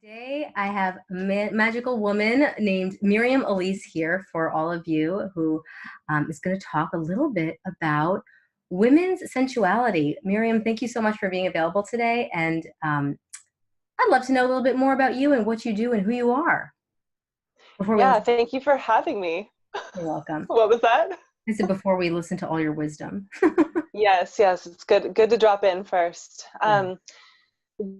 Today, I have a magical woman named Miriam Elyse here for all of you who is going to talk a little bit about women's sensuality. Miriam, thank you so much for being available today. And I'd love to know a little bit more about you and what you do and who you are before we Yeah, listen. thank you for having me. You're welcome. What was that? I said before we listen to all your wisdom. Yes, it's good to drop in first. Yeah.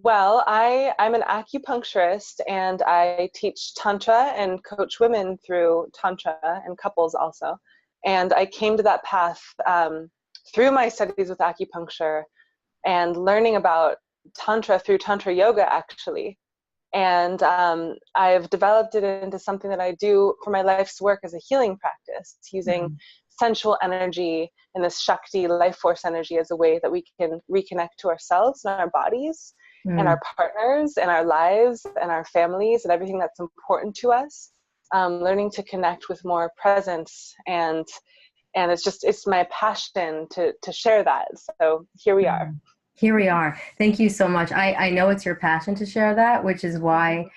I'm an acupuncturist and I teach Tantra and coach women through Tantra and couples also. And I came to that path through my studies with acupuncture and learning about Tantra through Tantra yoga, actually. And I've developed it into something that I do for my life's work as a healing practice, using Mhm. sensual energy and this Shakti life force energy as a way that we can reconnect to ourselves and our bodies and our Mm. partners and our lives and our families and everything that's important to us. Learning to connect with more presence and it's my passion to share that. So here we are. Mm. Here we are. Thank you so much. I know it's your passion to share that, which is why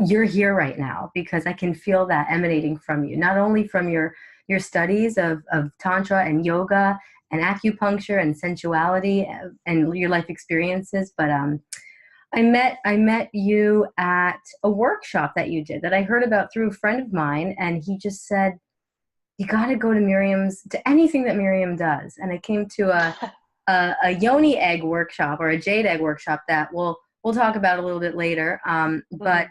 you're here right now because I can feel that emanating from you, not only from your studies of Tantra and yoga and acupuncture and sensuality and your life experiences, but I met you at a workshop that you did that I heard about through a friend of mine, and he just said, you got to go to to anything that Miriam does. And I came to a yoni egg workshop or a jade egg workshop that we'll talk about a little bit later. But Mhm.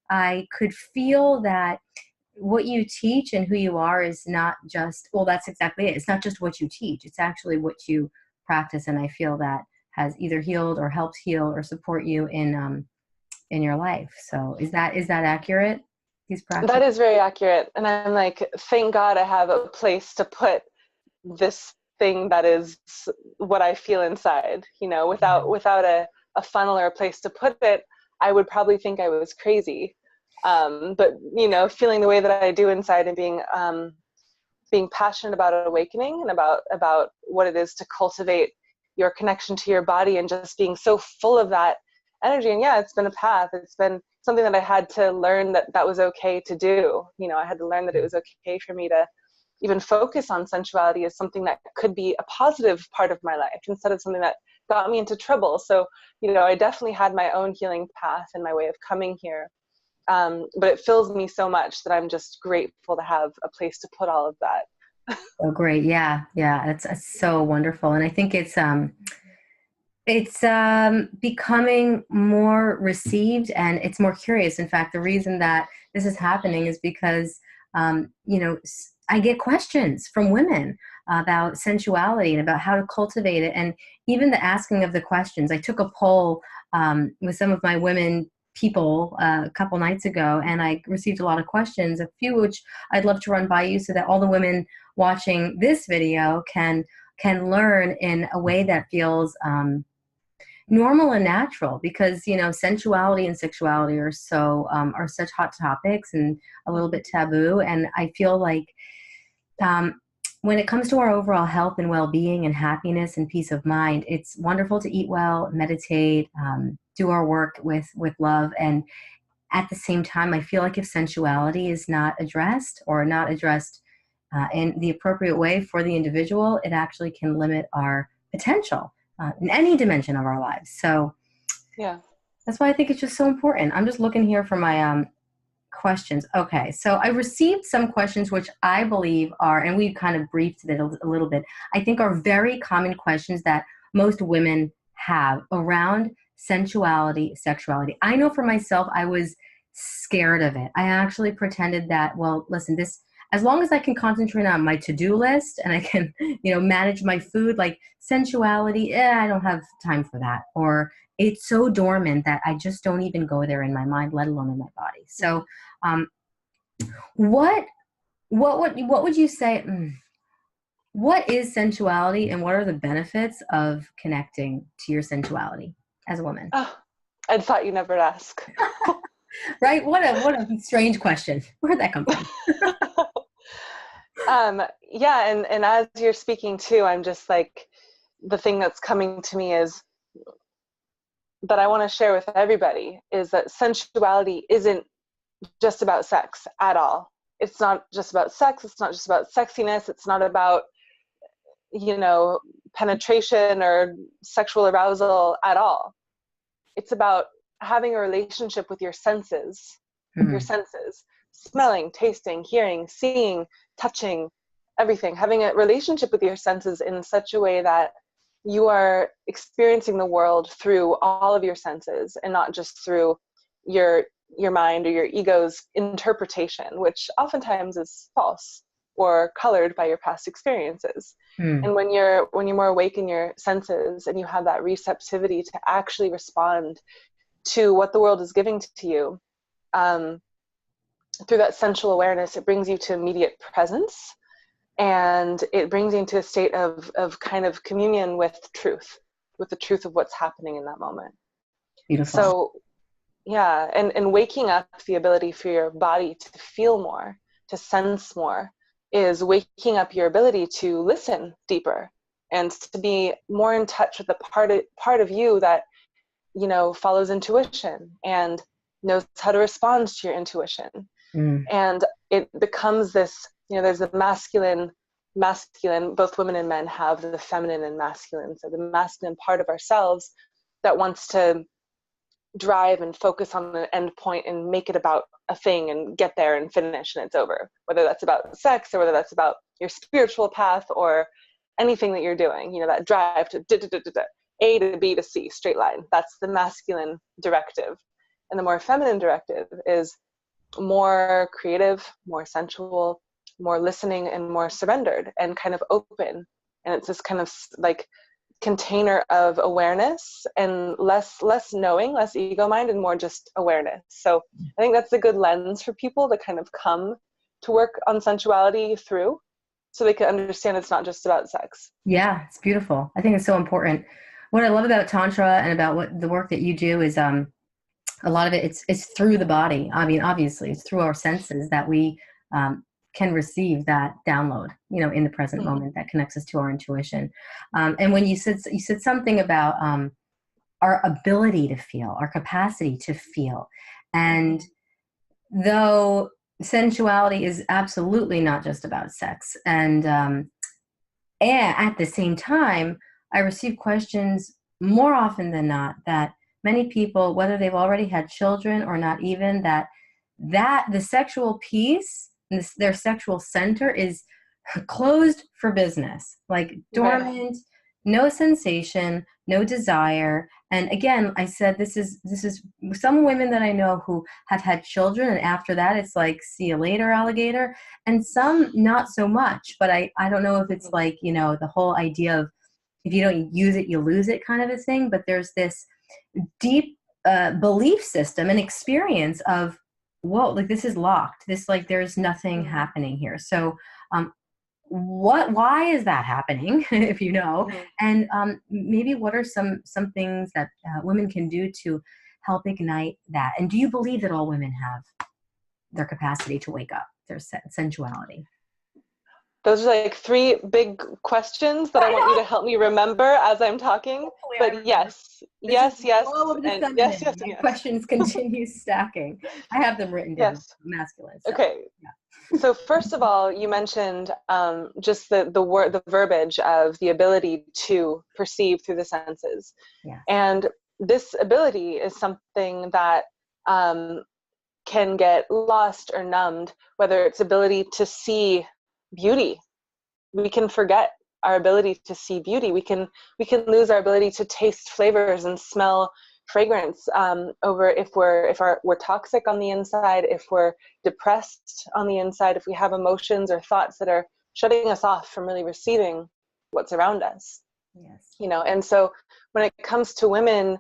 I could feel that what you teach and who you are is not just, well, that's exactly it. It's not just what you teach. It's actually what you practice. And I feel that has either healed or helped heal or support you in your life. So is that accurate? These That practices? is very accurate. And I'm like, thank God I have a place to put this thing that is what I feel inside. Without a funnel or a place to put it, I would probably think I was crazy. But feeling the way that I do inside and being passionate about awakening and about what it is to cultivate your connection to your body and just being so full of that energy. And yeah, it's been a path. It's been something that I had to learn that was okay to do. I had to learn that it was okay for me to even focus on sensuality as something that could be a positive part of my life instead of something that got me into trouble. So, I definitely had my own healing path and my way of coming here. But it fills me so much that I'm just grateful to have a place to put all of that. Oh, great. Yeah. Yeah. It's so wonderful. And I think it's becoming more received and it's more curious. In fact, the reason that this is happening is because, I get questions from women about sensuality and about how to cultivate it. And even the asking of the questions. I took a poll with some of my women people a couple nights ago, and I received a lot of questions, a few which I'd love to run by you so that all the women watching this video can learn in a way that feels normal and natural, because sensuality and sexuality are such hot topics and a little bit taboo. And I feel like um, when it comes to our overall health and well-being and happiness and peace of mind, it's wonderful to eat well, meditate, do our work with love. And at the same time, I feel like if sensuality is not addressed or not addressed in the appropriate way for the individual, it actually can limit our potential in any dimension of our lives. So Yeah. that's why I think it's just so important. I'm just looking here for my questions. Okay, so I received some questions which I believe are, and we kind of briefed it a little bit, I think are very common questions that most women have around sensuality, sexuality. I know for myself, I was scared of it. I actually pretended that, well, listen, this, as long as I can concentrate on my to-do list and I can, manage my food, like sensuality, I don't have time for that. Or it's so dormant that I just don't even go there in my mind, let alone in my body. So um, what what would you say? What is sensuality, and what are the benefits of connecting to your sensuality as a woman? Oh, I thought you never ask. Right? What a strange question. Where'd that come from? Yeah, and as you're speaking too, I'm just like, the thing that's coming to me is that I want to share with everybody is that sensuality isn't just about sex at all. It's not just about sex. It's not just about sexiness. It's not about, penetration or sexual arousal at all. It's about having a relationship with your senses, Mm. smelling, tasting, hearing, seeing, touching, everything, having a relationship with your senses in such a way that you are experiencing the world through all of your senses and not just through your mind or your ego's interpretation, which oftentimes is false or colored by your past experiences. Mm. And when you're more awake in your senses and you have that receptivity to actually respond to what the world is giving to you, through that sensual awareness, it brings you to immediate presence, and it brings you into a state of kind of communion with the truth of what's happening in that moment. Beautiful. So yeah, and waking up the ability for your body to feel more, to sense more, is waking up your ability to listen deeper and to be more in touch with the part of you that, follows intuition and knows how to respond to your intuition. Mm. And it becomes this, there's a masculine, both women and men have the feminine and masculine. So the masculine part of ourselves that wants to drive and focus on an end point and make it about a thing and get there and finish and it's over, whether that's about sex or whether that's about your spiritual path or anything that you're doing, that drive to A to B to C, straight line. That's the masculine directive. And the more feminine directive is more creative, more sensual, more listening, and more surrendered and kind of open. And it's this kind of like container of awareness and less knowing, less ego mind, and more just awareness. So I think that's a good lens for people to kind of come to work on sensuality through, so they can understand it's not just about sex. Yeah, it's beautiful. I think it's so important. What I love about Tantra and about what the work that you do is a lot of it, it's through the body. I mean, obviously, it's through our senses that we can receive that download, in the present Mm-hmm. moment that connects us to our intuition. And when you said something about our ability to feel, our capacity to feel, and though sensuality is absolutely not just about sex, and at the same time, I receive questions more often than not that many people, whether they've already had children or not even, that the sexual piece, their sexual center is closed for business, like Right. dormant, no sensation, no desire. And again, I said this is some women that I know who have had children, and after that it's like, see you later, alligator. And some not so much, but I don't know if it's like, the whole idea of if you don't use it, you lose it kind of a thing. But there's this deep belief system and experience of, whoa, like this is locked. This, like, there's nothing happening here. So um, why is that happening, if you know? And maybe what are some things that women can do to help ignite that? And do you believe that all women have their capacity to wake up, their sensuality? Those are like three big questions that I want you to help me remember as I'm talking. Hopefully I But remember. yes, This is yes, the yes, flow of the and yes, feminine. yes, and My yes. questions continue stacking. I have them written down, Yes. masculine. So, Okay. yeah. So first of all, you mentioned just the word, the verbiage of the ability to perceive through the senses, Yes. and this ability is something that can get lost or numbed. Whether it's ability to see beauty, we can forget our ability to see beauty. We can lose our ability to taste flavors and smell fragrance over if we're toxic on the inside, if we're depressed on the inside, if we have emotions or thoughts that are shutting us off from really receiving what's around us. Yes. And so when it comes to women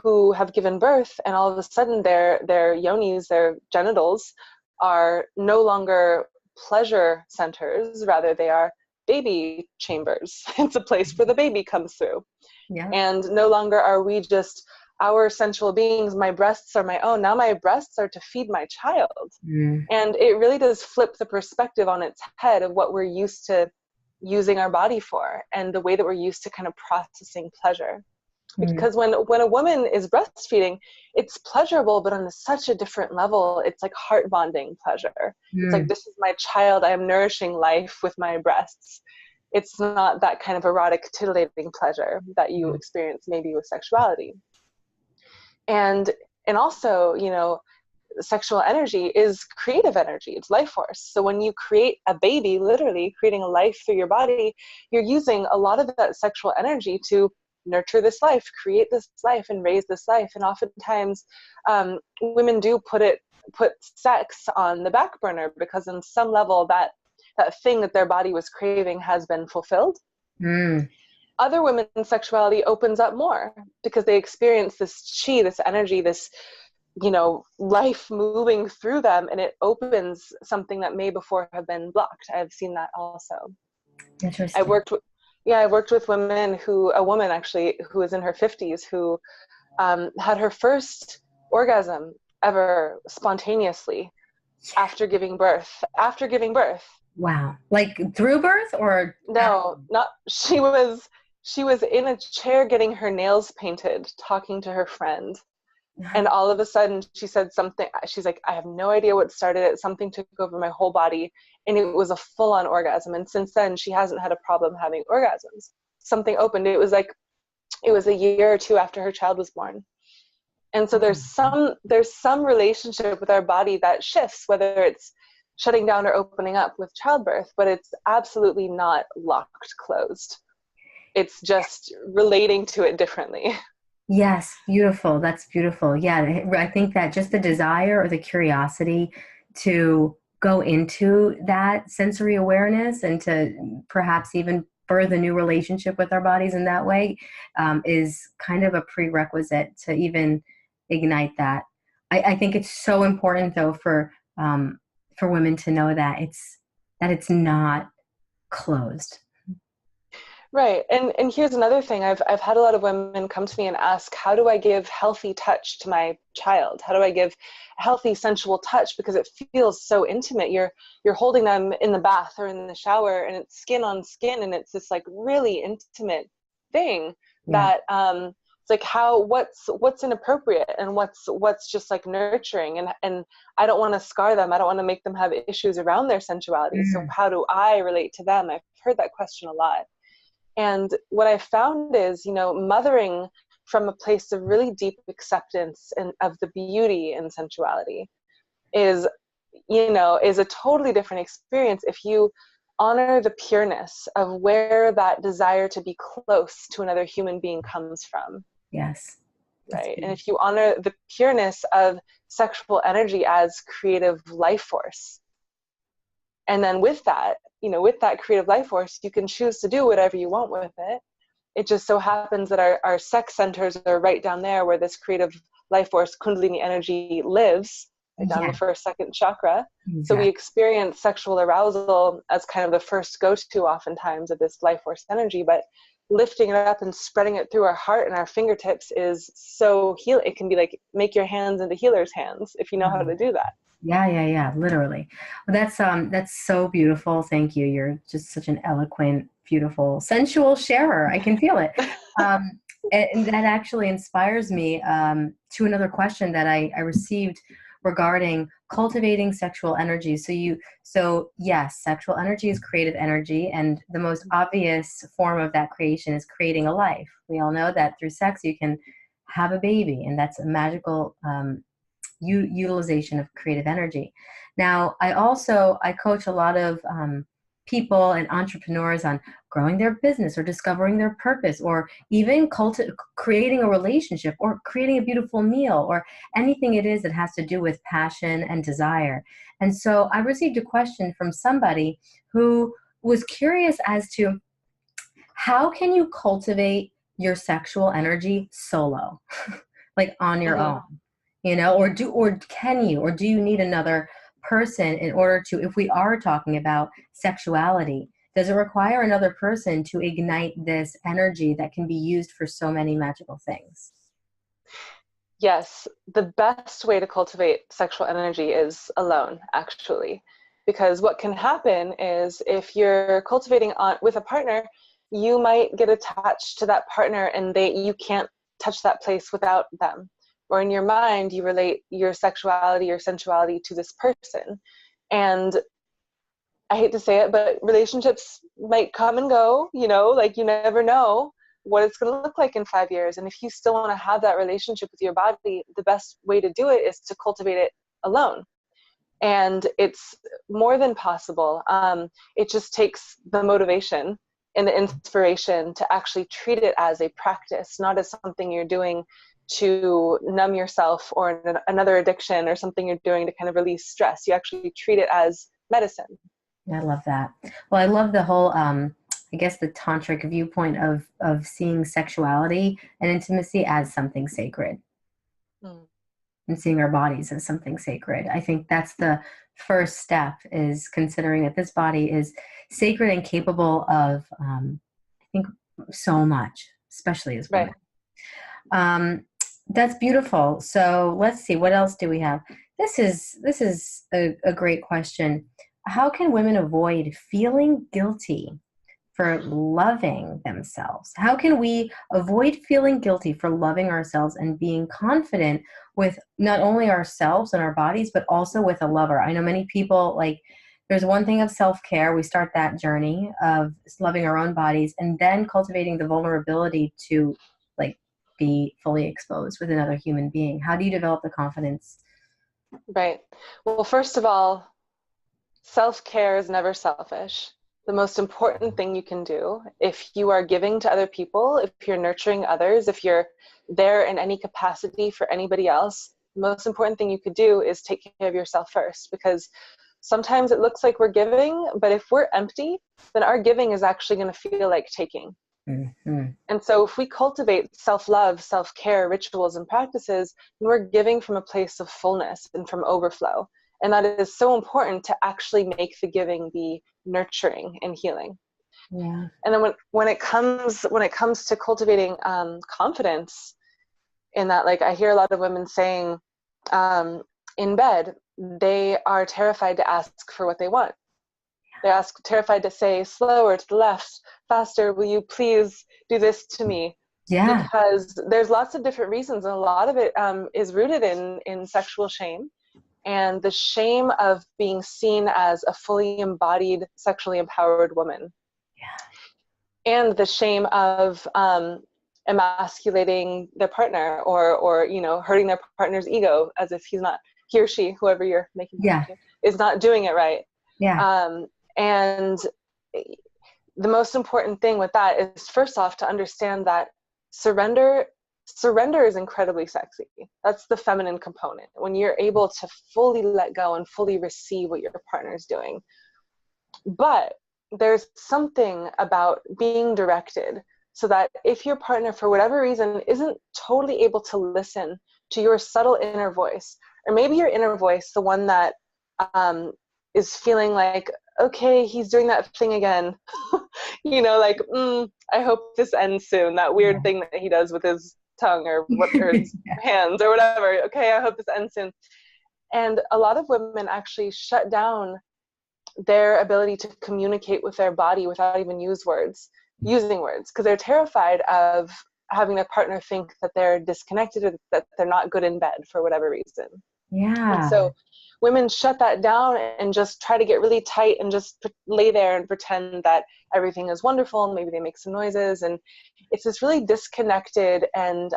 who have given birth and all of a sudden their yonis, their genitals, are no longer pleasure centers, rather they are baby chambers. It's a place where the baby comes through. Yeah. And no longer are we just our sensual beings. My breasts are my own. Now my breasts are to feed my child. And it really does flip the perspective on its head of what we're used to using our body for, and the way that we're used to kind of processing pleasure. Mm, Because when a woman is breastfeeding, it's pleasurable, but on such a different level. It's like heart bonding pleasure. It's like, mm, this is my child. I am nourishing life with my breasts. It's not that kind of erotic, titillating pleasure that you mm, experience maybe with sexuality. And and also, sexual energy is creative energy. It's life force. So when you create a baby, literally creating a life through your body, you're using a lot of that sexual energy to nurture this life, create this life, and raise this life. And oftentimes, women do put sex on the back burner because, on some level, that thing that their body was craving has been fulfilled. mm. Other women's sexuality opens up more because they experience this chi, this energy, this life moving through them, and it opens something that may before have been blocked. I've seen that also. I Interesting. worked with, yeah, I worked with a woman actually who was in her 50s who had her first orgasm ever spontaneously after giving birth. After giving birth. Wow. Like through birth or No, not she was in a chair getting her nails painted, talking to her friend. And all of a sudden she said something. She's like, I have no idea what started it. Something took over my whole body, and it was a full-on orgasm. And since then, she hasn't had a problem having orgasms. Something opened. It was a year or two after her child was born. And so there's some relationship with our body that shifts, whether it's shutting down or opening up with childbirth, but it's absolutely not locked, closed. It's just relating to it differently. Yes, beautiful. That's beautiful. Yeah, I think that just the desire or the curiosity to go into that sensory awareness and to perhaps even birth a new relationship with our bodies in that way is kind of a prerequisite to even ignite that. I think it's so important though for women to know that it's not closed. Right. And here's another thing. I've had a lot of women come to me and ask, how do I give healthy touch to my child? How do I give healthy sensual touch? Because it feels so intimate. You're holding them in the bath or in the shower, and it's skin on skin, and it's this like really intimate thing Yeah. that it's like, what's inappropriate and what's just like nurturing, and I don't want to scar them. I don't want to make them have issues around their sensuality. So Mm. how do I relate to them? I've heard that question a lot. And what I found is, mothering from a place of really deep acceptance and of the beauty and sensuality is, is a totally different experience if you honor the pureness of where that desire to be close to another human being comes from, Yes. That's right? And beautiful. if you honor the pureness of sexual energy as creative life force, and then with that creative life force, you can choose to do whatever you want with it. It just so happens that our sex centers are right down there where this creative life force, Kundalini energy, lives, right down the Yeah, first, second chakra. So we exactly. experience sexual arousal as kind of the first go-to oftentimes of this life force energy, but lifting it up and spreading it through our heart and our fingertips is so healing. It can be like, make your hands into healer's hands if you know how to do that. Yeah, yeah, yeah, literally. Well, that's so beautiful. Thank you. You're just such an eloquent, beautiful, sensual sharer. I can feel it. Um, and that actually inspires me to another question that I received regarding cultivating sexual energy. So yes, sexual energy is creative energy, and the most obvious form of that creation is creating a life. We all know that through sex you can have a baby, and that's a magical utilization of creative energy. Now, I coach a lot of people and entrepreneurs on growing their business or discovering their purpose or even creating a relationship or creating a beautiful meal or anything it is that has to do with passion and desire. And so I received a question from somebody who was curious as to how can you cultivate your sexual energy solo, like on your Mhm. own, or can you, or do you need another person in order to, if we are talking about sexuality, does it require another person to ignite this energy that can be used for so many magical things? Yes, the best way to cultivate sexual energy is alone, actually. Because what can happen is if you're cultivating with a partner, you might get attached to that partner and you can't touch that place without them. Or in your mind, you relate your sexuality or sensuality to this person. And I hate to say it, but relationships might come and go, you know, like you never know what it's going to look like in 5 years. And if you still want to have that relationship with your body, the best way to do it is to cultivate it alone. And it's more than possible. It just takes the motivation and the inspiration to actually treat it as a practice, not as something you're doing to numb yourself or another addiction or something you're doing to kind of release stress. You actually treat it as medicine. I love that. Well, I love the whole, I guess, the tantric viewpoint of seeing sexuality and intimacy as something sacred, and seeing our bodies as something sacred. I think that's the first step, is considering that this body is sacred and capable of, I think, so much, especially as women. Right. That's beautiful. So let's see, what else do we have? This is a great question. How can women avoid feeling guilty for loving themselves? How can we avoid feeling guilty for loving ourselves and being confident with not only ourselves and our bodies, but also with a lover? I know many people, like, there's one thing of self-care. We start that journey of loving our own bodies and then cultivating the vulnerability to, like, be fully exposed with another human being. How do you develop the confidence? Right. Well, first of all, self-care is never selfish. The most important thing you can do, if you are giving to other people, if you're nurturing others, if you're there in any capacity for anybody else, the most important thing you could do is take care of yourself first. Because sometimes it looks like we're giving, but if we're empty, then our giving is actually going to feel like taking. Mm-hmm. And so if we cultivate self-love, self-care, rituals, and practices, then we're giving from a place of fullness and from overflow. And that is so important to actually make the giving be nurturing and healing. Yeah. And then when it comes to cultivating confidence in that, like, I hear a lot of women saying in bed, they are terrified to ask for what they want. They're terrified to say slower, to the left, faster, will you please do this to me? Yeah. Because there's lots of different reasons, and a lot of it is rooted in sexual shame. And the shame of being seen as a fully embodied, sexually empowered woman. Yeah. And the shame of emasculating their partner or you know, hurting their partner's ego as if he or she, whoever you're making fun of, is not doing it right. Yeah. And the most important thing with that is, first off, to understand that surrender is incredibly sexy. That's the feminine component, when you're able to fully let go and fully receive what your partner is doing. But there's something about being directed, so that if your partner, for whatever reason, isn't totally able to listen to your subtle inner voice, or maybe your inner voice, the one that is feeling like, okay, he's doing that thing again, you know, like, I hope this ends soon, that weird thing that he does with his tongue or his hands or whatever. Okay, I hope this ends soon. And a lot of women actually shut down their ability to communicate with their body without even using words, because they're terrified of having their partner think that they're disconnected or that they're not good in bed for whatever reason. Yeah. And so women shut that down and just try to get really tight and just lay there and pretend that everything is wonderful, and maybe they make some noises, and it's this really disconnected and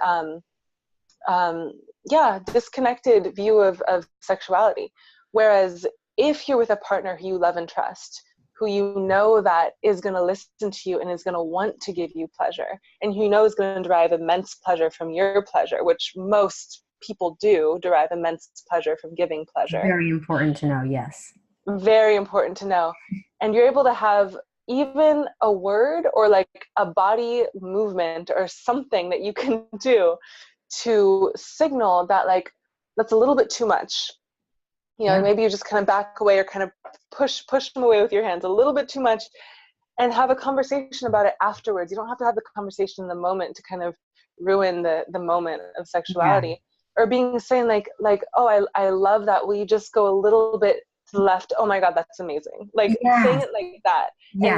disconnected view of sexuality. Whereas if you're with a partner who you love and trust, who you know that is going to listen to you and is going to want to give you pleasure, and who you know is going to derive immense pleasure from your pleasure, which most people do derive immense pleasure from giving pleasure. Very important to know, yes. Very important to know. And you're able to have even a word or like a body movement or something that you can do to signal that, like, that's a little bit too much. You know, maybe you just kind of back away or kind of push them away with your hands a little bit too much, and have a conversation about it afterwards. You don't have to have the conversation in the moment to kind of ruin the moment of sexuality. Yeah. Or saying like, oh, I love that. Will you just go a little bit to the left? Oh my God, that's amazing. Like saying it like that,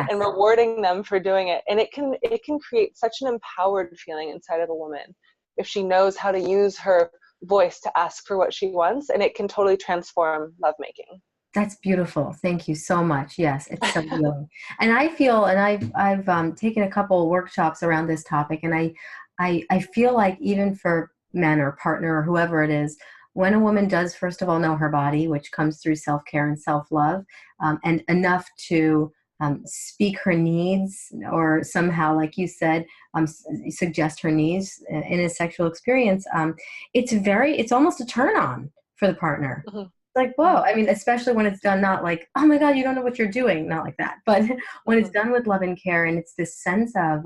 and rewarding them for doing it. And it can create such an empowered feeling inside of a woman if she knows how to use her voice to ask for what she wants, and it can totally transform lovemaking. That's beautiful. Thank you so much. Yes, it's so healing. And I feel, and I've taken a couple of workshops around this topic, and I feel like even for men or partner or whoever it is, when a woman does first of all know her body, which comes through self-care and self-love, and enough to speak her needs, or somehow, like you said, suggest her needs in a sexual experience, it's almost a turn on for the partner. Mhm. Like, whoa. I mean, especially when it's done, not like, oh my God, you don't know what you're doing. Not like that. But when it's Mhm. done with love and care, and it's this sense of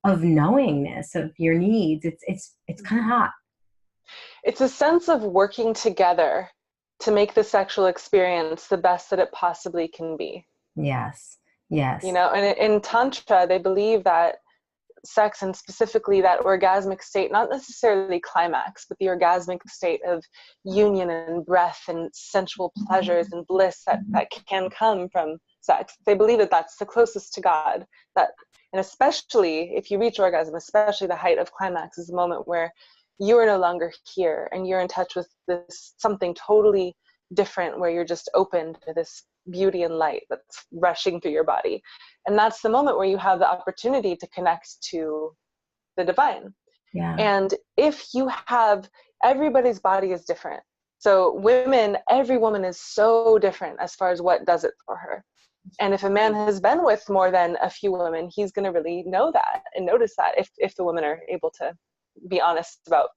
knowingness of your needs, it's kind of hot. It's a sense of working together to make the sexual experience the best that it possibly can be. Yes. Yes. And in Tantra, they believe that sex, and specifically that orgasmic state, not necessarily climax, but the orgasmic state of union and breath and sensual pleasures and bliss that can come from sex. They believe that that's the closest to God. And especially if you reach orgasm, especially the height of climax, is a moment where you are no longer here and you're in touch with this something totally different, where you're just open to this beauty and light that's rushing through your body. And that's the moment where you have the opportunity to connect to the divine. Yeah. And if you have, everybody's body is different. So every woman is so different as far as what does it for her. And if a man has been with more than a few women, he's going to really know that and notice that, if the women are able to be honest about,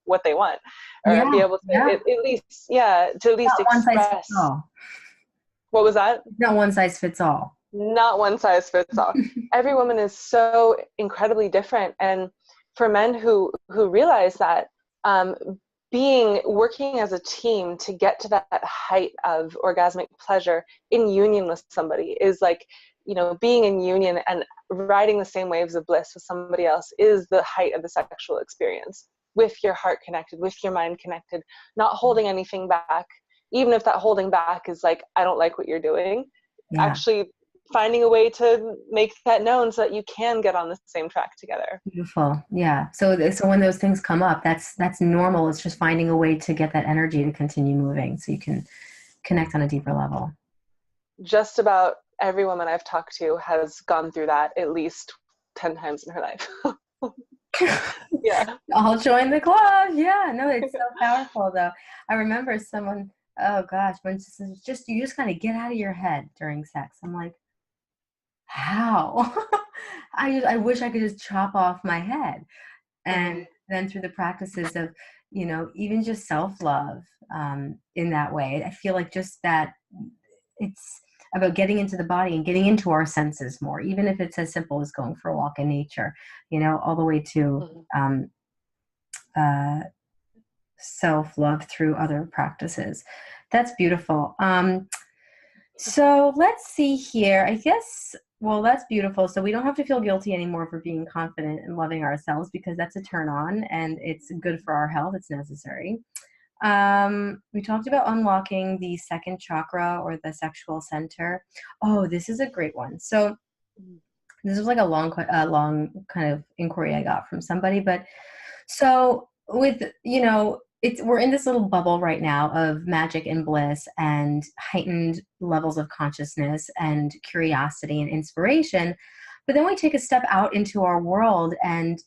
what they want, or be Yeah. able to Yeah. at least, to at least Not one size fits express. all. What was that? Not one size fits all. Not one size fits all. Every woman is so incredibly different. And for men who realize that, working as a team to get to that height of orgasmic pleasure in union with somebody is like, being in union and riding the same waves of bliss with somebody else is the height of the sexual experience, with your heart connected, with your mind connected, not holding anything back, even if that holding back is like, I don't like what you're doing. Yeah. Actually finding a way to make that known so that you can get on the same track together. Beautiful. Yeah. So when those things come up, that's normal. It's just finding a way to get that energy to continue moving so you can connect on a deeper level. Just about every woman I've talked to has gone through that at least 10 times in her life. Yeah. I'll join the club. Yeah. No, it's so powerful though. I remember someone, oh gosh, when it's just you just kind of get out of your head during sex. I'm like, how? I wish I could just chop off my head. And then through the practices of, even just self-love, in that way, I feel like just that it's about getting into the body and getting into our senses more, even if it's as simple as going for a walk in nature, all the way to uh, self-love through other practices. That's beautiful. So let's see here. I guess, well, that's beautiful. So we don't have to feel guilty anymore for being confident and loving ourselves, because that's a turn on and it's good for our health. It's necessary. We talked about unlocking the second chakra, or the sexual center. Oh, this is a great one. So this was like a long kind of inquiry I got from somebody. But so with, we're in this little bubble right now of magic and bliss and heightened levels of consciousness and curiosity and inspiration. But then we take a step out into our world, and,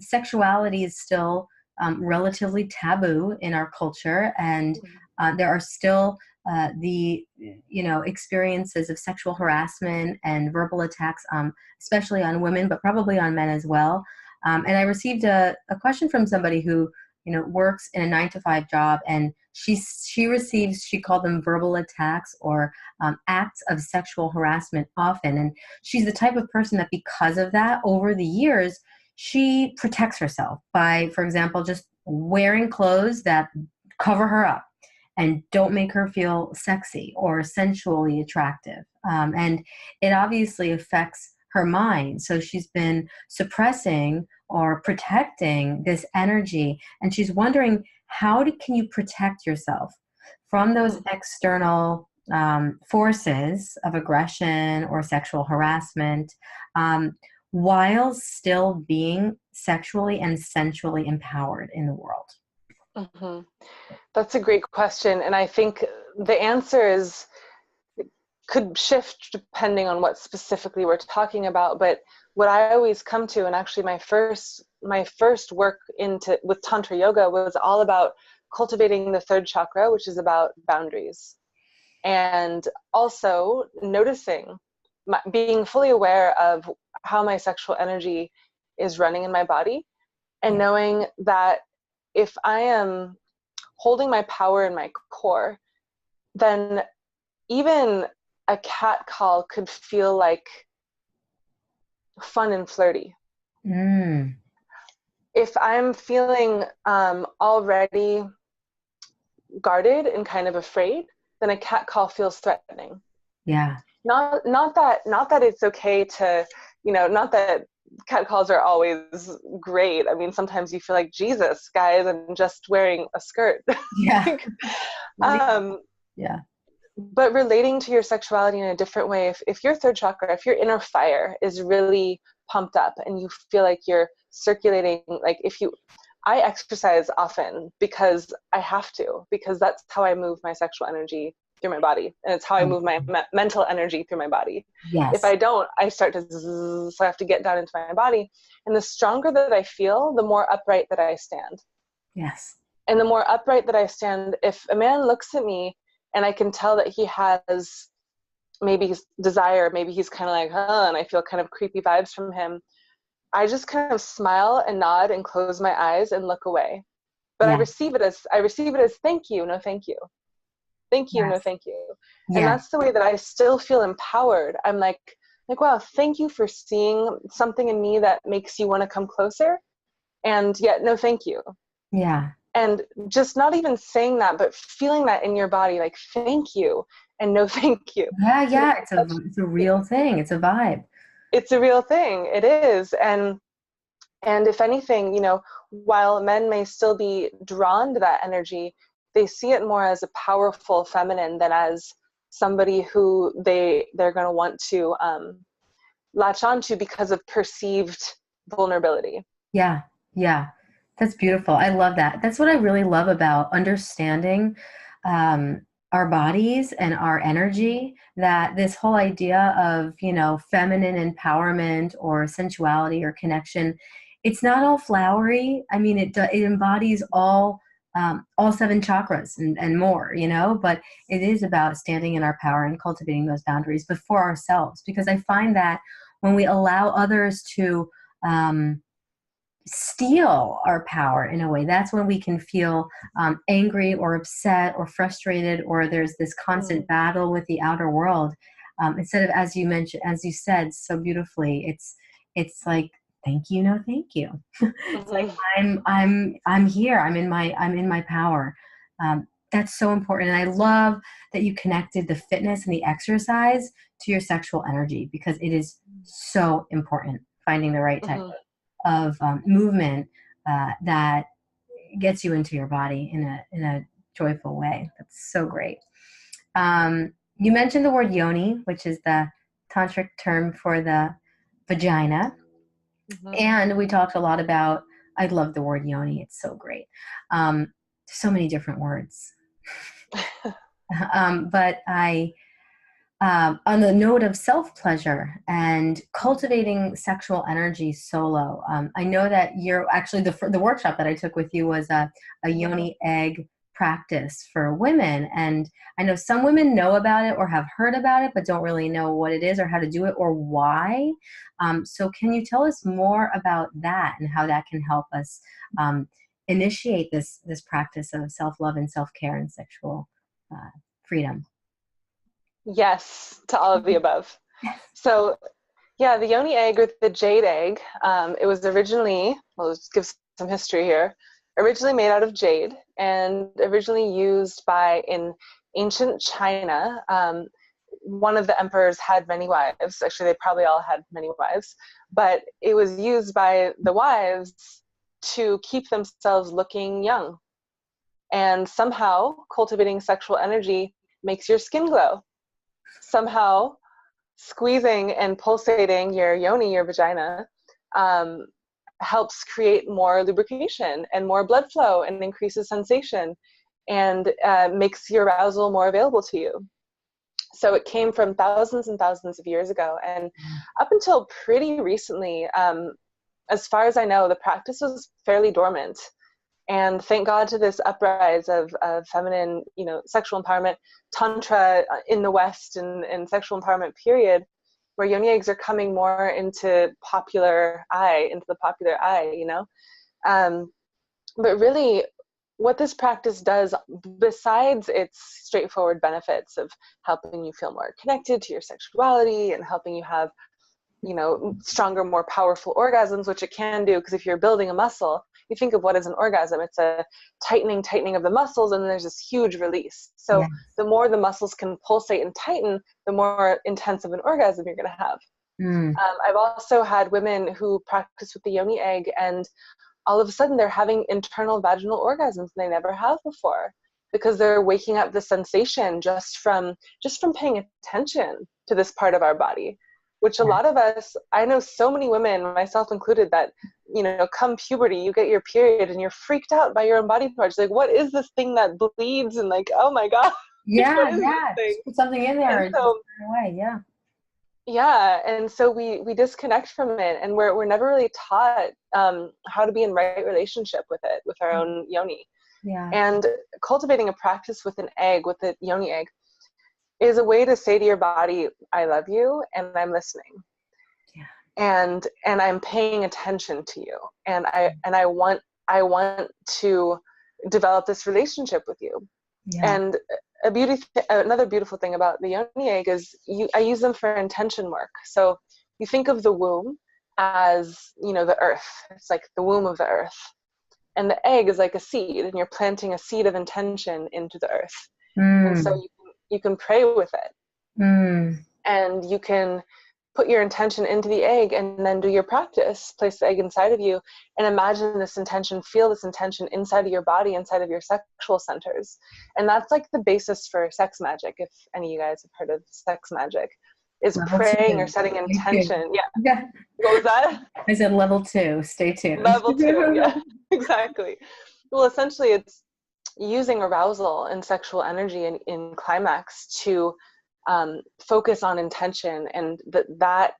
sexuality is still relatively taboo in our culture. And there are still the experiences of sexual harassment and verbal attacks, especially on women, but probably on men as well. And I received a question from somebody who works in a 9-to-5 job, and she receives, she called them verbal attacks, or acts of sexual harassment often. And she's the type of person that, because of that, over the years, she protects herself by, for example, just wearing clothes that cover her up and don't make her feel sexy or sensually attractive. And it obviously affects her mind. So she's been suppressing or protecting this energy. And she's wondering, can you protect yourself from those external forces of aggression or sexual harassment, while still being sexually and sensually empowered in the world? Hmm. That's a great question. And I think the answer is could shift depending on what specifically we're talking about. But what I always come to, and actually my first work into with Tantra Yoga was all about cultivating the third chakra, which is about boundaries. And also noticing, being fully aware of how my sexual energy is running in my body, and Yeah. knowing that if I am holding my power in my core, then even a cat call could feel like fun and flirty. Mm, If I'm feeling already guarded and kind of afraid, then a cat call feels threatening. yeah. Not that it's okay to, not that cat calls are always great. I mean, sometimes you feel like, Jesus, guys, I'm just wearing a skirt. Yeah. Like, um, Yeah. but relating to your sexuality in a different way, if your third chakra, if your inner fire is really pumped up and you feel like you're circulating, like I exercise often because I have to, because that's how I move my sexual energy through my body, and it's how I Um, move my mental energy through my body. If yes. I don't, I start to zzz, so I have to get down into my body, and the stronger that I feel, the more upright that I stand. Yes. And the more upright that I stand, if a man looks at me and I can tell that he has maybe his desire, maybe he's kind of like, huh, and I feel kind of creepy vibes from him, I just kind of smile and nod and close my eyes and look away. But Yeah. I receive it as thank you, no thank you. Thank you, no Yes. thank you. And Yes. that's the way that I still feel empowered. I'm like, wow, thank you for seeing something in me that makes you want to come closer. And yet, no thank you. Yeah. And just not even saying that, but feeling that in your body, like thank you and no thank you. Yeah. Because Yeah. It's a real thing. It's a vibe. it's a real thing. It is. And if anything, while men may still be drawn to that energy, they see it more as a powerful feminine than as somebody who they're going to want to latch onto because of perceived vulnerability. Yeah. Yeah. That's beautiful. I love that. That's what I really love about understanding um, our bodies and our energy. That this whole idea of, feminine empowerment or sensuality or connection, it's not all flowery. I mean, it embodies all seven chakras and more, but it is about standing in our power and cultivating those boundaries before ourselves. Because I find that when we allow others to, um, steal our power in a way, that's when we can feel angry or upset or frustrated, or there's this constant Mm. battle with the outer world. Instead of, as you mentioned, as you said so beautifully, it's like, thank you, no thank you. It's like, Mm-hmm. I'm here, I'm in my power. That's so important, and I love that you connected the fitness and the exercise to your sexual energy, because it is so important, finding the right type Mm-hmm. of movement that gets you into your body in a joyful way. That's so great. You mentioned the word yoni, which is the tantric term for the vagina, Mm-hmm. and we talked a lot about. I love the word yoni. It's so great. So many different words, but on the note of self pleasure and cultivating sexual energy solo, I know that you're actually the workshop that I took with you was a yoni egg practice for women. And I know some women know about it or have heard about it, but don't really know what it is or how to do it or why. So, can you tell us more about that and how that can help us initiate this practice of self love and self care and sexual freedom? Yes, to all of the above. So, yeah, the yoni egg or the jade egg, it was originally, well, let's give some history here, originally made out of jade and originally used in ancient China. One of the emperors had many wives. Actually, they probably all had many wives, but it was used by the wives to keep themselves looking young. And somehow cultivating sexual energy makes your skin glow. Somehow squeezing and pulsating your yoni, your vagina, um, helps create more lubrication and more blood flow and increases sensation and makes your arousal more available to you. So it came from thousands and thousands of years ago. And up until pretty recently, as far as I know, the practice was fairly dormant. And thank God to this uprise of feminine, sexual empowerment, tantra in the West, and sexual empowerment period, where yoni eggs are coming more into the popular eye, But really, what this practice does, besides its straightforward benefits of helping you feel more connected to your sexuality and helping you have, stronger, more powerful orgasms, which it can do, because if you're building a muscle, you think of what is an orgasm. It's a tightening of the muscles, and then there's this huge release. So Yes. the more the muscles can pulsate and tighten, the more intense of an orgasm you're going to have. I've also had women who practice with the yoni egg, and all of a sudden they're having internal vaginal orgasms they never have before, because they're waking up the sensation just from paying attention to this part of our body, which a lot of us, I know so many women, myself included, that, come puberty, you get your period and you're freaked out by your own body parts. Like, what is this thing that bleeds? And like, oh my God. Yeah, just put something in there and so, away. Yeah. Yeah, and so we disconnect from it, and we're never really taught how to be in right relationship with it, with our own yoni. Yeah. And cultivating a practice with an egg, with a yoni egg, is a way to say to your body, I love you, and I'm listening. Yeah. And I'm paying attention to you, and I want to develop this relationship with you. Yeah. And another beautiful thing about the yoni egg is I use them for intention work. So you think of the womb as, the earth. It's like the womb of the earth. And the egg is like a seed, and you're planting a seed of intention into the earth. And so you can pray with it. And you can put your intention into the egg and then do your practice. Place the egg inside of you and imagine this intention, feel this intention inside of your body, inside of your sexual centers. And that's like the basis for sex magic. If any of you guys have heard of sex magic, is Level praying 2. or setting Stay tuned. intention. Yeah. Yeah. What was that? I said level 2. Stay tuned. Level 2. Yeah, exactly. Well, essentially it's using arousal and sexual energy in climax to focus on intention, and that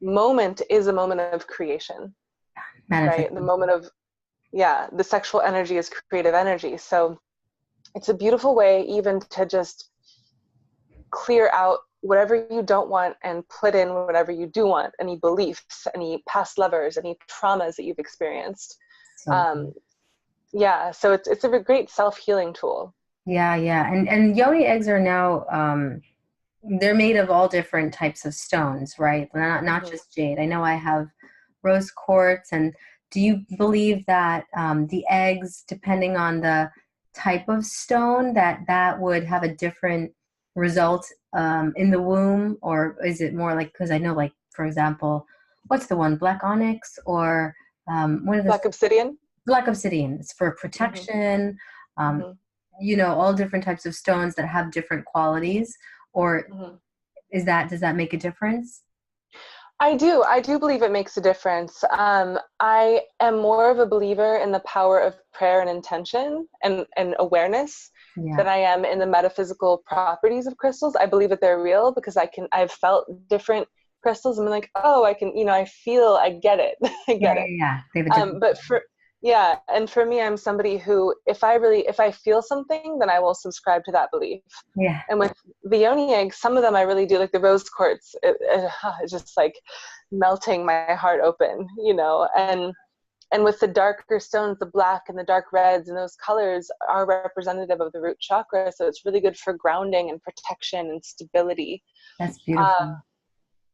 moment is a moment of creation, right? The moment of, the sexual energy is creative energy. So it's a beautiful way even to just clear out whatever you don't want and put in whatever you do want, any beliefs, any past lovers, any traumas that you've experienced. So it's a great self-healing tool. Yeah. And yoni eggs are now they're made of all different types of stones, right? Not just jade. I know I have rose quartz. And do you believe that the eggs, depending on the type of stone, that would have a different result in the womb? Or is it more like, because I know, like, for example, what's the one, black onyx, or one of the Black obsidian? Black obsidian. It's for protection. All different types of stones that have different qualities. Or does that make a difference? I do believe it makes a difference. I am more of a believer in the power of prayer and intention and awareness than I am in the metaphysical properties of crystals. I believe that they're real because I've felt different crystals and I'm like, oh, I can, I get it. I get it. Yeah. They have a different and for me, I'm somebody who, if I feel something, then I will subscribe to that belief. Yeah. And with the yoni eggs, some of them I really do, like the rose quartz. It's just like melting my heart open, and with the darker stones, the black and the dark reds, and those colors are representative of the root chakra. So it's really good for grounding and protection and stability. That's beautiful.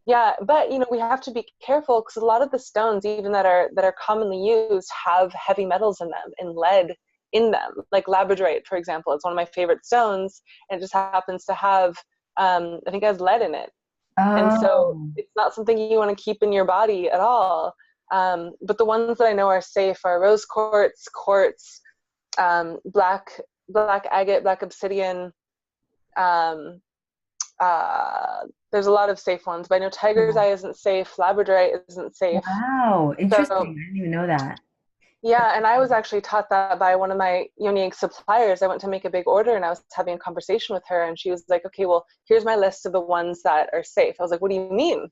But we have to be careful because a lot of the stones, even that are commonly used, have heavy metals in them and lead in them. Like labradorite, for example, it's one of my favorite stones, and it just happens to have, I think, it has lead in it. And so it's not something you want to keep in your body at all. But the ones that I know are safe are rose quartz, black agate, black obsidian. There's a lot of safe ones, but I know tiger's eye isn't safe, labradorite isn't safe. Wow, interesting. So I didn't even know that. yeah, and I was actually taught that by one of my yoni egg suppliers. I went to make a big order and I was having a conversation with her, and she was like, okay, well, here's my list of the ones that are safe. I was like, what do you mean?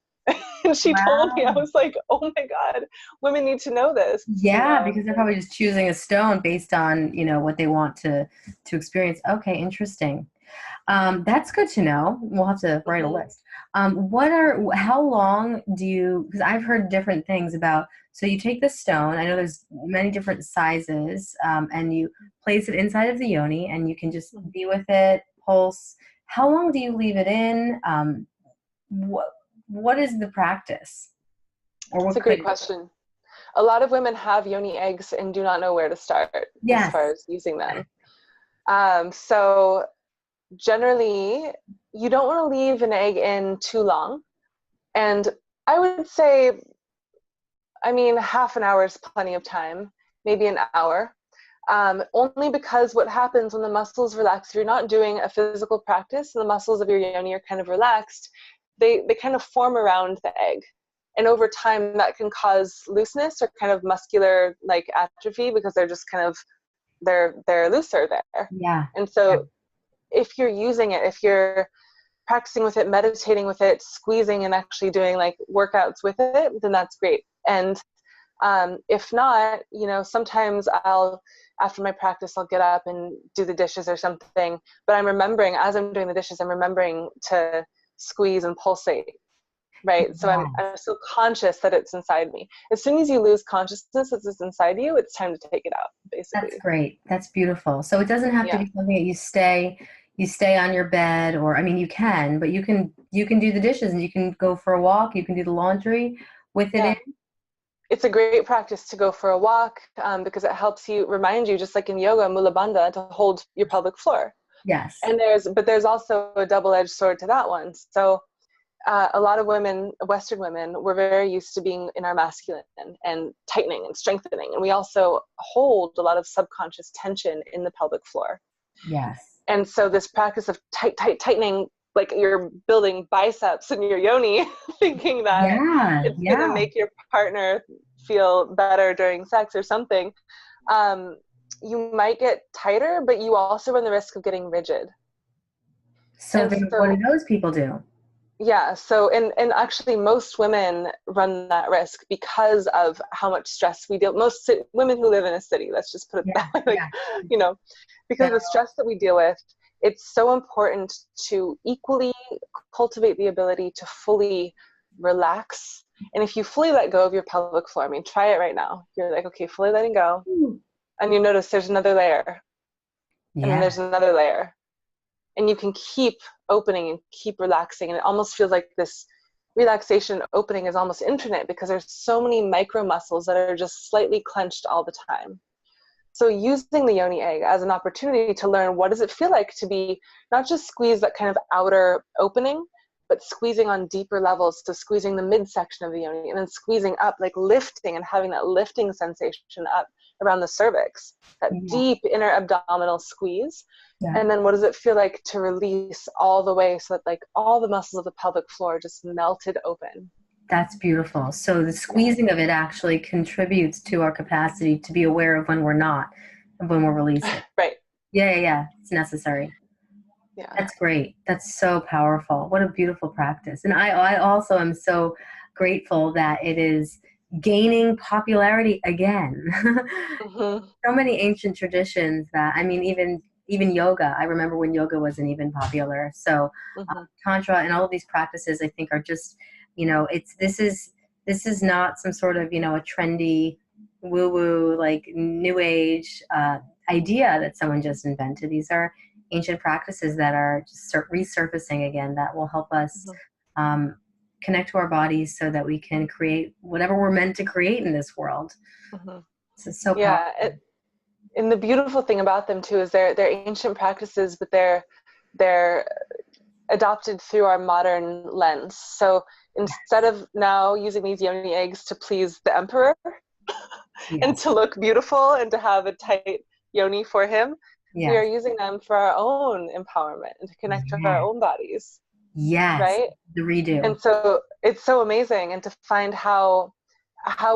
And she told me, I Wow. was like, oh my God, women need to know this, you Yeah, know? because they're probably just choosing a stone based on, what they want to experience. Okay, interesting. That's good to know. We'll have to write a Mhm. list. How long do you, because I've heard different things about, so you take the stone, I know there's many different sizes, and you place it inside of the yoni and you can just Mhm. be with it, pulse. How long do you leave it in? What, what is the practice? Or It's what a great could, question. A lot of women have yoni eggs and do not know where to start as yes. far as using them. So generally, you don't want to leave an egg in too long. And I would say, I mean, half an hour is plenty of time, maybe an hour. Only because what happens when the muscles relax, if you're not doing a physical practice and the muscles of your yoni are kind of relaxed, they kind of form around the egg. And over time, that can cause looseness or kind of muscular like atrophy because they're just kind of they're looser there. Yeah. And Yeah. so if you're using it, if you're practicing with it, meditating with it, squeezing and actually doing like workouts with it, then that's great. And if not, sometimes after my practice, I'll get up and do the dishes or something. But I'm remembering, as I'm doing the dishes, I'm remembering to squeeze and pulsate, right? So Yeah. I'm still conscious that it's inside me. As soon as you lose consciousness that it's inside you, it's time to take it out, That's basically. great. That's beautiful. So it doesn't have to Yeah. be something that you stay on your bed, or I mean you can, but you can do the dishes and you can go for a walk, you can do the laundry with it in. Yeah. It's a great practice to go for a walk because it helps you remind you, just like in yoga, mula bandha, to hold your pelvic floor. Yes. And there's also a double-edged sword to that one. So a lot of women, Western women, we're very used to being in our masculine and tightening and strengthening. And we also hold a lot of subconscious tension in the pelvic floor. Yes. And so this practice of tightening, like you're building biceps in your yoni, thinking that Yeah. it's going to Yeah. make your partner feel better during sex or something, um, you might get tighter, but you also run the risk of getting rigid. So And then what do so those people do? yeah, so and actually most women run that risk because of how much stress we deal. Women who live in a city, let's just put it Yeah. that way, like, Yeah. you know, because So of the stress that we deal with, it's so important to equally cultivate the ability to fully relax. And if you fully let go of your pelvic floor, I mean, try it right now. You're like, okay, fully letting go, and you notice there's another layer, and then yeah. there's another layer, and you can keep opening and keep relaxing, and it almost feels like this relaxation opening is almost infinite because there's so many micro muscles that are just slightly clenched all the time. So using the yoni egg as an opportunity to learn, what does it feel like to be not just squeeze that kind of outer opening, but squeezing on deeper levels, so squeezing the midsection of the yoni and then squeezing up, like lifting and having that lifting sensation up around the cervix, that Yeah. deep inner abdominal squeeze. Yeah. And then what does it feel like to release all the way so that like all the muscles of the pelvic floor just melted open? That's beautiful. So the Yeah. squeezing of it actually contributes to our capacity to be aware of when we're not, and when we're releasing. Right. Yeah, yeah, yeah. It's necessary. Yeah. That's great. That's so powerful. What a beautiful practice. And I also am so grateful that it is gaining popularity again. Mm-hmm. So many ancient traditions that, I mean, even yoga. I remember when yoga wasn't even popular. So Mm-hmm. tantra and all of these practices, I think, are just, it's this is not some sort of a trendy woo woo like new age idea that someone just invented. These are ancient practices that are just resurfacing again that will help us um, connect to our bodies so that we can create whatever we're meant to create in this world. Mm-hmm. So Yeah. powerful. And the beautiful thing about them too is they're ancient practices, but they're adopted through our modern lens. So instead of now using these yoni eggs to please the emperor and Yes. to look beautiful and to have a tight yoni for him, we are Yes. using them for our own empowerment and to connect to our Yeah. own bodies. Yes, right? the redo. And so it's so amazing, and to find how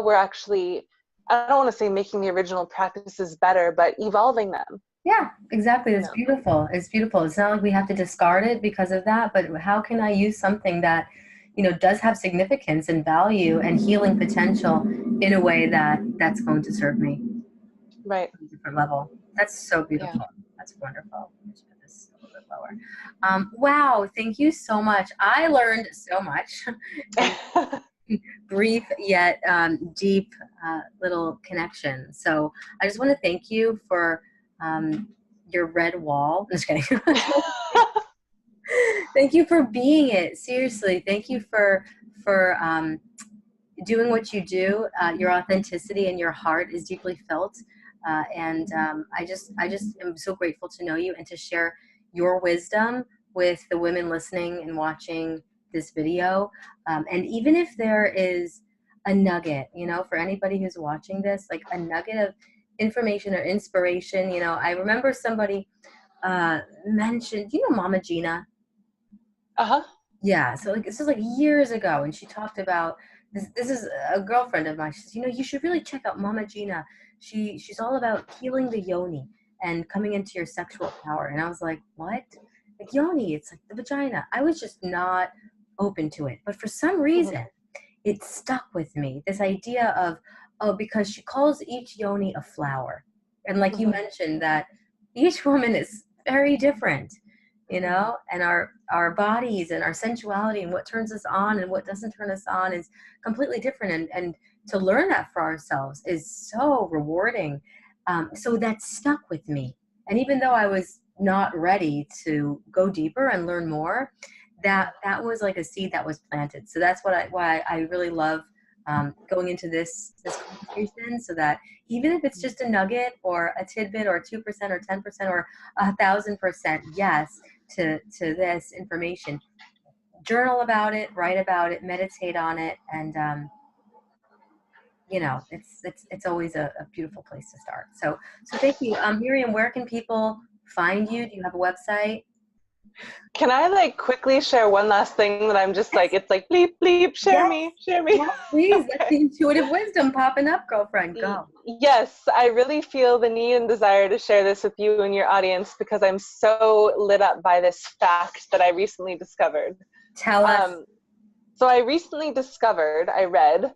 we're actually, I don't want to say making the original practices better, but evolving them, Yeah, exactly. you It's know. beautiful. It's beautiful. It's not like we have to discard it because of that, but how can I use something that, does have significance and value and healing potential in a way that's going to serve me Right. on a different level? That's so Yeah. beautiful. That's wonderful. Let's put this a little bit lower. Wow, thank you so much. I learned so much and brief yet deep little connection. So I just want to thank you for your red wall. Just kidding. Thank you for being it. Seriously, thank you for doing what you do. Your authenticity and your heart is deeply felt, and I just am so grateful to know you and to share your wisdom with the women listening and watching this video. And even if there is a nugget, for anybody who's watching this, like a nugget of information or inspiration, I remember somebody mentioned, Mama Gina. Uh-huh. Yeah, so like this is like years ago, and she talked about this. This is a girlfriend of mine. She says, you should really check out Mama Gina. She's all about healing the yoni and coming into your sexual power. And I was like, what? Like yoni? It's like the vagina. I was just not open to it, but for some Hmm. reason, it stuck with me. This idea of, oh, because she calls each yoni a flower, and like you Hmm. mentioned that each woman is very different, and our bodies and our sensuality and what turns us on and what doesn't turn us on is completely different, and to learn that for ourselves is so rewarding. So that stuck with me, and even though I was not ready to go deeper and learn more, that was like a seed that was planted. So that's why I really love going into this conversation, so that even if it's just a nugget or a tidbit or 2% or 10% or 1,000% yes to this information, journal about it, write about it, meditate on it, and it's always a beautiful place to start. So thank you, Miriam. Where can people find you? Do you have a website? Can I like quickly share one last thing that I'm just like, Yes, it's like bleep bleep, share yes, me, share me. yes, please. That's Okay. the intuitive wisdom popping up, girlfriend. Go. Yes, I really feel the need and desire to share this with you and your audience because I'm so lit up by this fact that I recently discovered. Tell us. So I recently discovered, I read,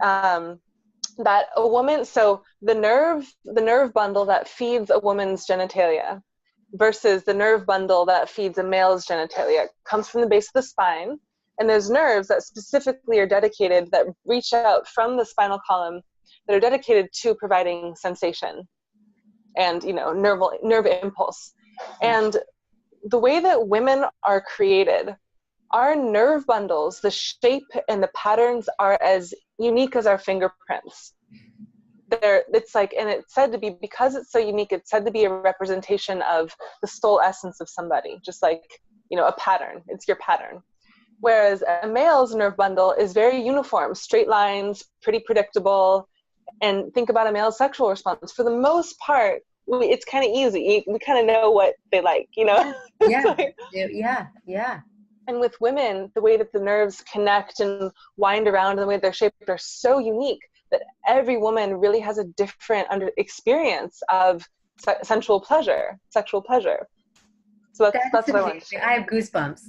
that a woman, so the nerve bundle that feeds a woman's genitalia versus the nerve bundle that feeds a male's genitalia comes from the base of the spine, and there's nerves that specifically are dedicated, that reach out from the spinal column, that are dedicated to providing sensation and nerve impulse. And the way that women are created, our nerve bundles, the shape and the patterns are as unique as our fingerprints. It's like, and it's said to be, because it's so unique, it's said to be a representation of the soul essence of somebody, just like, a pattern. It's your pattern. Whereas a male's nerve bundle is very uniform, straight lines, pretty predictable. And think about a male's sexual response. For the most part, it's kind of easy. We kind of know what they like, Yeah, It's yeah, like, yeah. and with women, the way that the nerves connect and wind around and the way they're shaped are so unique that every woman really has a different experience of sensual pleasure, sexual pleasure. So That's that's what I wanted to amazing. I have goosebumps.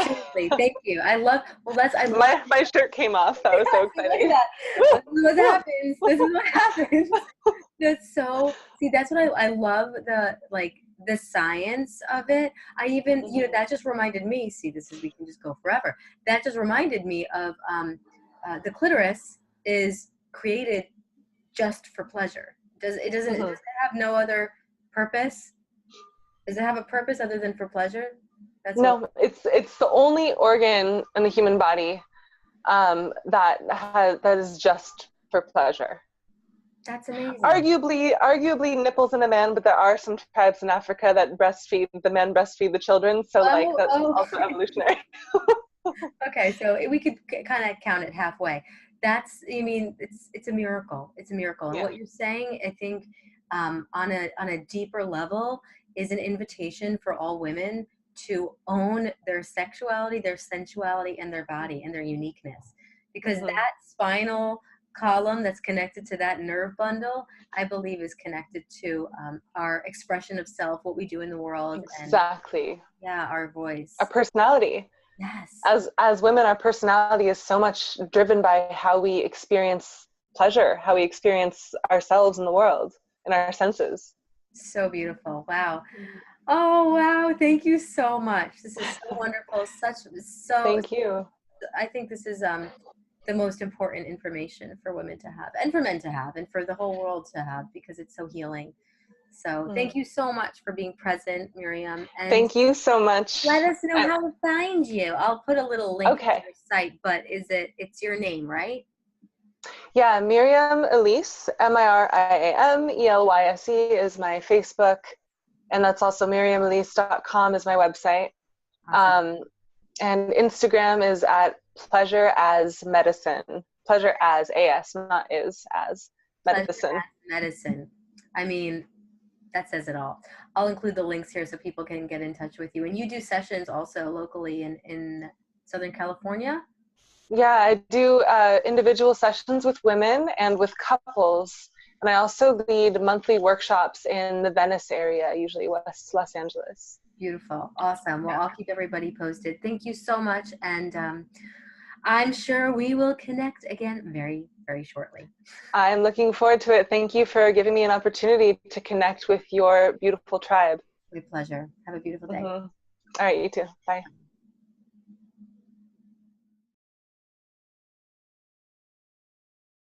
Seriously, share. thank you. I love My shirt came off. That was so look at exciting. that. This is what happens. This is what happens. That's so, see, that's what I love, the science of it. I even, Mhm. that just reminded me, see, we can just go forever. That just reminded me of the clitoris is created just for pleasure. Does Mhm. it have no other purpose? Does it have a purpose other than for pleasure? That's all. No, it's the only organ in the human body that is just for pleasure. That's amazing. Arguably nipples in a man, but there are some tribes in Africa that breastfeed, the men breastfeed the children, so like Oh, that's oh. also evolutionary. Okay, so we could kind of count it halfway. I mean, it's a miracle. It's a miracle. And Yeah. what you're saying, I think, on a deeper level, is an invitation for all women to own their sexuality, their sensuality, and their body and their uniqueness. Because Mm-hmm. that spinal column that's connected to that nerve bundle, I believe, is connected to our expression of self, what we do in the world, and Exactly. yeah, our Our voice. personality. Yes. As women, our personality is so much driven by how we experience pleasure, how we experience ourselves in the world, in our senses. So beautiful. Wow. Oh, wow. Thank you so much. This is so wonderful. Thank you. I think this is the most important information for women to have and for men to have and for the whole world to have because it's so healing. So thank Mm. you so much for being present, Miriam. And Thank you so much. let us know how to find you. I'll put a little link to Okay. your site, but it's your name, right? Yeah, Miriam Elyse, MiriamElyse is my Facebook, and that's also miriamelyse.com is my website. Awesome. Um, and Instagram is at pleasure as medicine. Pleasure as AS, not is as Pleasure medicine. as medicine. I mean, that says it all. I'll include the links here so people can get in touch with you. And you do sessions also locally in Southern California? Yeah, I do individual sessions with women and with couples. And I also lead monthly workshops in the Venice area, usually West Los Angeles. Beautiful. Awesome. Well, Yeah. I'll keep everybody posted. Thank you so much. And I'm sure we will connect again very, very shortly. I'm looking forward to it. Thank you for giving me an opportunity to connect with your beautiful tribe. My pleasure. Have a beautiful day. Mm-hmm. All right, you too. Bye.